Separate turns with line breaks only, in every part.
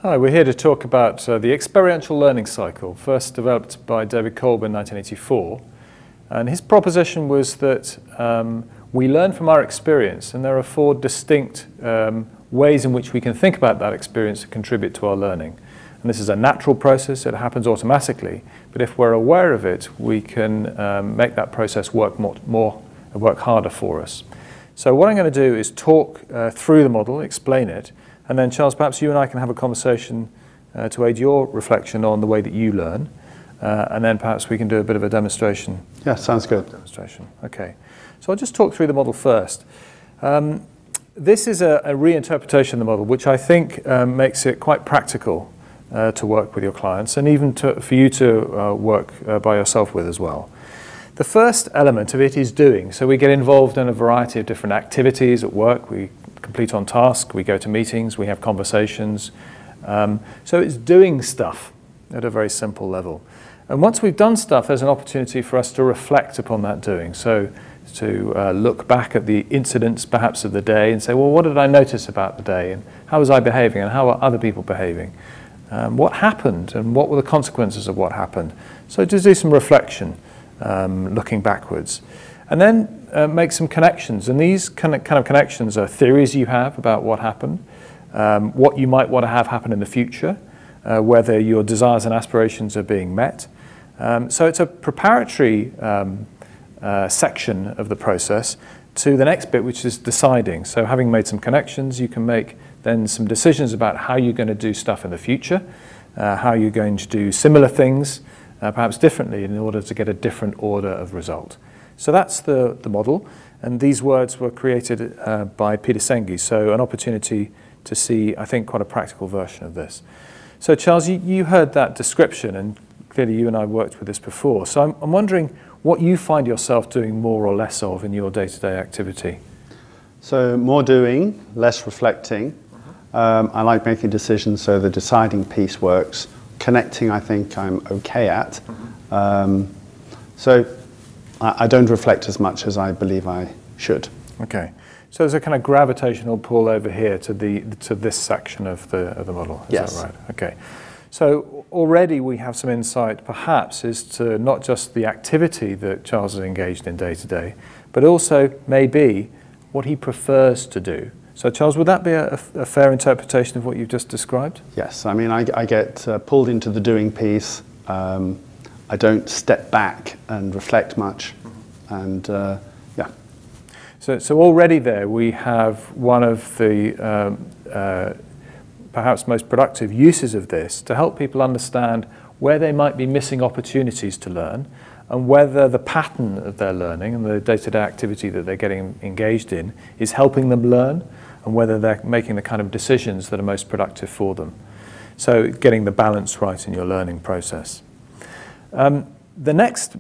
Hi, we're here to talk about the Experiential Learning Cycle, first developed by David Kolb in 1984. And his proposition was that we learn from our experience, and there are four distinct ways in which we can think about that experience to contribute to our learning. And this is a natural process, it happens automatically, but if we're aware of it, we can make that process work work harder for us. So what I'm going to do is talk through the model, explain it, and then Charles, perhaps you and I can have a conversation to aid your reflection on the way that you learn, and then perhaps we can do a bit of a demonstration.
Yeah, sounds good.
Demonstration. Okay. So I'll just talk through the model first. This is a reinterpretation of the model, which I think makes it quite practical to work with your clients, and even for you to work by yourself with as well. The first element of it is doing. So we get involved in a variety of different activities at work. We complete on task, we go to meetings, we have conversations. So it's doing stuff at a very simple level. And once we've done stuff, there's an opportunity for us to reflect upon that doing. So to look back at the incidents perhaps of the day and say, well, what did I notice about the day? And how was I behaving? And how are other people behaving? What happened? And what were the consequences of what happened? So to do some reflection, looking backwards. And then make some connections. And these kind of connections are theories you have about what happened, what you might want to have happen in the future, whether your desires and aspirations are being met. So it's a preparatory section of the process to the next bit, which is deciding. So having made some connections, you can make then some decisions about how you're going to do stuff in the future, how you're going to do similar things, perhaps differently, in order to get a different order of result. So that's the model, and these words were created by Peter Senge, so an opportunity to see, I think, quite a practical version of this. So Charles, you heard that description, and clearly you and I worked with this before, so I'm wondering what you find yourself doing more or less of in your day-to-day activity.
So more doing, less reflecting. I like making decisions, so the deciding piece works. Connecting, I think I'm okay at. So I don't reflect as much as I believe I should.
Okay, so there's a kind of gravitational pull over here to this section of the model. Is
yes.
that right? Okay. So already we have some insight, perhaps, as to not just the activity that Charles is engaged in day to day, but also maybe what he prefers to do. So Charles, would that be a fair interpretation of what you've just described?
Yes, I mean, I get pulled into the doing piece. I don't step back and reflect much, and yeah.
So already there we have one of the perhaps most productive uses of this to help people understand where they might be missing opportunities to learn, and whether the pattern of their learning and the day-to-day activity that they're getting engaged in is helping them learn, and whether they're making the kind of decisions that are most productive for them. So getting the balance right in your learning process. The next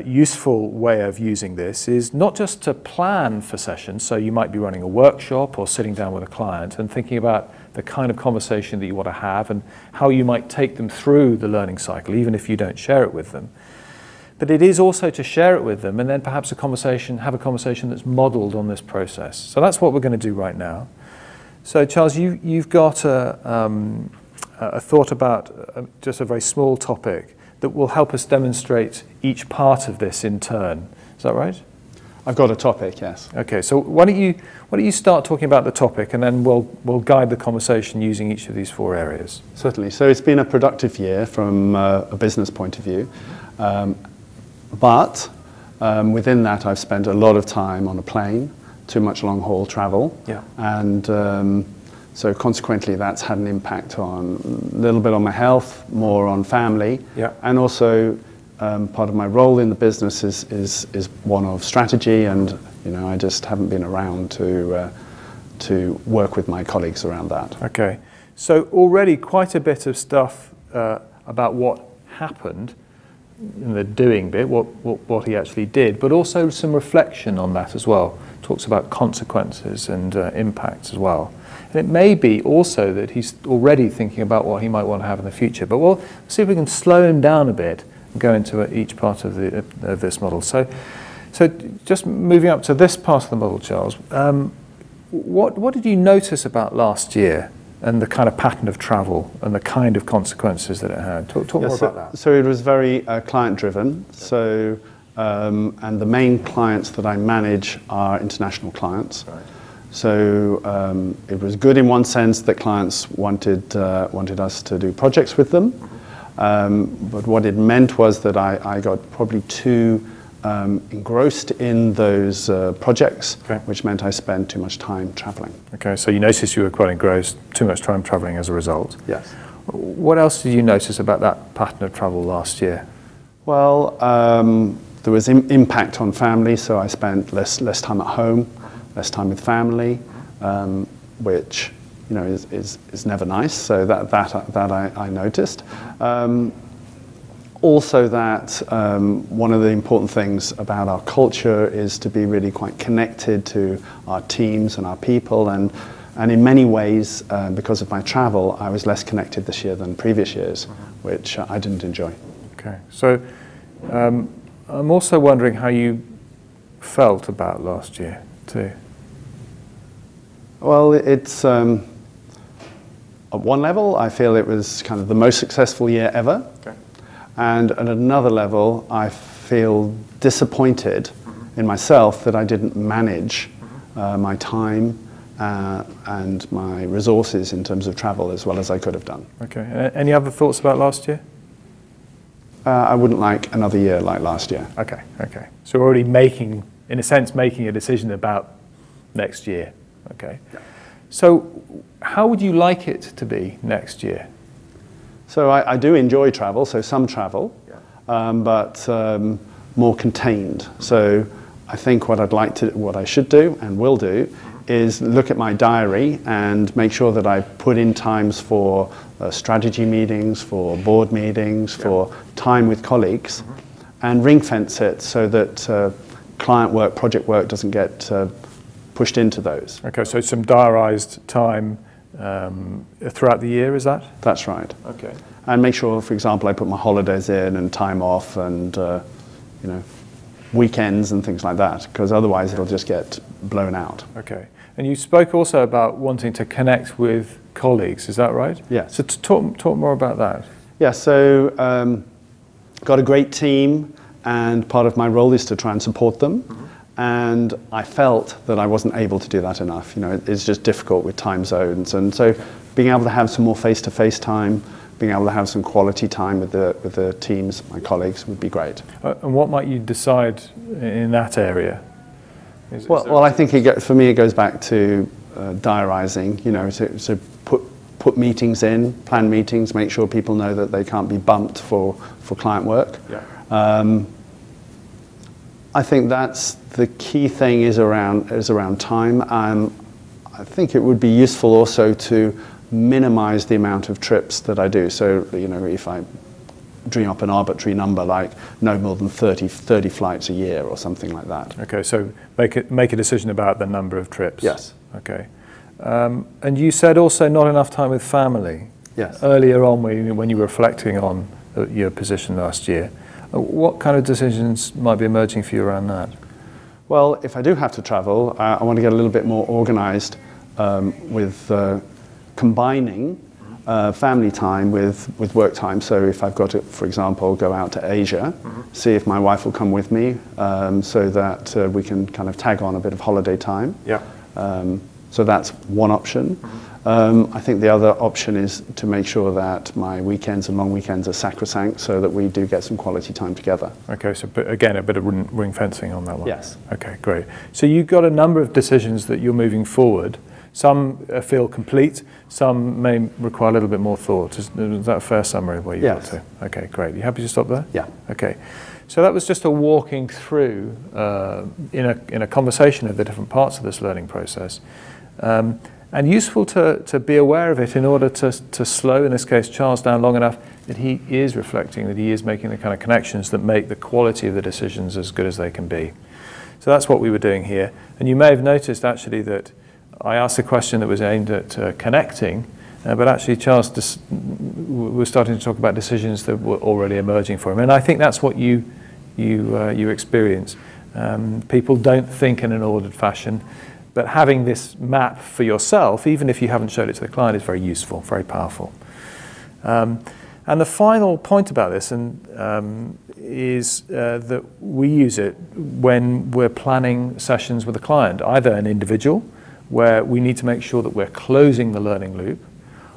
useful way of using this is not just to plan for sessions, so you might be running a workshop or sitting down with a client and thinking about the kind of conversation that you want to have and how you might take them through the learning cycle, even if you don't share it with them. But it is also to share it with them and then perhaps have a conversation that's modeled on this process. So that's what we're going to do right now. So Charles, you've got a thought about just a very small topic that will help us demonstrate each part of this in turn. Is that right?
I've got a topic, yes.
Okay, so why don't you start talking about the topic, and then we'll guide the conversation using each of these four areas.
Certainly. So it's been a productive year from a business point of view. But within that, I've spent a lot of time on a plane, too much long-haul travel. Yeah. And so consequently, that's had an impact on a little bit on my health, more on family. Yeah. And also, part of my role in the business is one of strategy, and I just haven't been around to work with my colleagues around that.
Okay. So already quite a bit of stuff about what happened in the doing bit, what he actually did, but also some reflection on that as well. Talks about consequences and impacts as well. And it may be also that he's already thinking about what he might want to have in the future, but we'll see if we can slow him down a bit and go into each part of this model. So just moving up to this part of the model, Charles, what did you notice about last year and the kind of pattern of travel and the kind of consequences that it had. Talk more about that.
So it was very client-driven. So, and the main clients that I manage are international clients. Right. So it was good in one sense that clients wanted us to do projects with them. But what it meant was that I got probably too engrossed in those projects, which meant I spent too much time traveling. Okay,
so you noticed you were quite engrossed, too much time traveling as a result.
Yes.
What else did you notice about that pattern of travel last year?
Well, there was impact on family, so I spent less time at home, less time with family, which is never nice. So that I noticed. Also, that one of the important things about our culture is to be really quite connected to our teams and our people, and in many ways, because of my travel, I was less connected this year than previous years, which I didn't enjoy.
Okay, so I'm also wondering how you felt about last year too.
Well, it's at one level, I feel it was kind of the most successful year ever. Okay. And at another level, I feel disappointed in myself that I didn't manage my time and my resources in terms of travel as well as I could have done.
Okay. Any other thoughts about last year?
I wouldn't like another year like last year.
Okay. Okay. So we're already in a sense, making a decision about next year. Okay. Yeah. So how would you like it to be next year?
So I do enjoy travel, so some travel, but more contained. So I think what I should do and will do is look at my diary and make sure that I put in times for strategy meetings, for board meetings, for time with colleagues, and ring fence it so that client work, project work doesn't get pushed into those. Okay, so some diarised time throughout the year, is that? That's right.
Okay.
And make sure, for example, I put my holidays in and time off and weekends and things like that, because otherwise it'll just get blown out.
Okay. And you spoke also about wanting to connect with colleagues, is that right?
Yes.
So talk more about that.
Yeah, so got a great team, and part of my role is to try and support them. And I felt that I wasn't able to do that enough. It's just difficult with time zones. And so being able to have some more face-to-face time, being able to have some quality time with the teams, my colleagues, would be great.
And what might you decide in that area?
Well, I think for me it goes back to diarising, so put meetings in, plan meetings, make sure people know that they can't be bumped for client work. Yeah. I think that's the key thing is around time. I think it would be useful also to minimize the amount of trips that I do. So, if I dream up an arbitrary number like no more than 30 flights a year or something like that.
Okay, so make a decision about the number of trips.
Yes.
Okay. And you said also not enough time with family.
Yes.
Earlier on when you were reflecting on your position last year. What kind of decisions might be emerging for you around that?
Well, if I do have to travel, I want to get a little bit more organised with combining family time with work time. So if I've got to, for example, go out to Asia, see if my wife will come with me so that we can kind of tag on a bit of holiday time. Yeah. So that's one option. I think the other option is to make sure that my weekends and long weekends are sacrosanct so that we do get some quality time together.
Okay, so again, a bit of ring fencing on that one.
Yes.
Okay, great. So you've got a number of decisions that you're moving forward. Some feel complete, some may require a little bit more thought. Is that a fair summary of where you've got to? Okay, great. You happy to stop there?
Yeah.
Okay. So that was just a walking through in a conversation of the different parts of this learning process. And useful to be aware of it in order to slow, in this case, Charles down long enough that he is reflecting, that he is making the kind of connections that make the quality of the decisions as good as they can be. So that's what we were doing here. And you may have noticed actually that I asked a question that was aimed at connecting, but actually Charles was starting to talk about decisions that were already emerging for him. And I think that's what you experience. People don't think in an ordered fashion. But having this map for yourself, even if you haven't showed it to the client, is very useful, very powerful. And the final point about this is that we use it when we're planning sessions with a client, either an individual, where we need to make sure that we're closing the learning loop,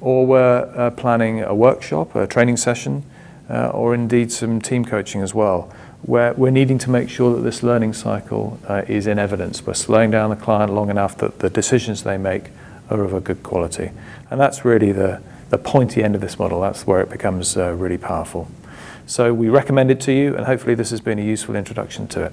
or we're planning a workshop, a training session, or indeed some team coaching as well, where we're needing to make sure that this learning cycle is in evidence. We're slowing down the client long enough that the decisions they make are of a good quality. And that's really the pointy end of this model. That's where it becomes really powerful. So we recommend it to you, and hopefully this has been a useful introduction to it.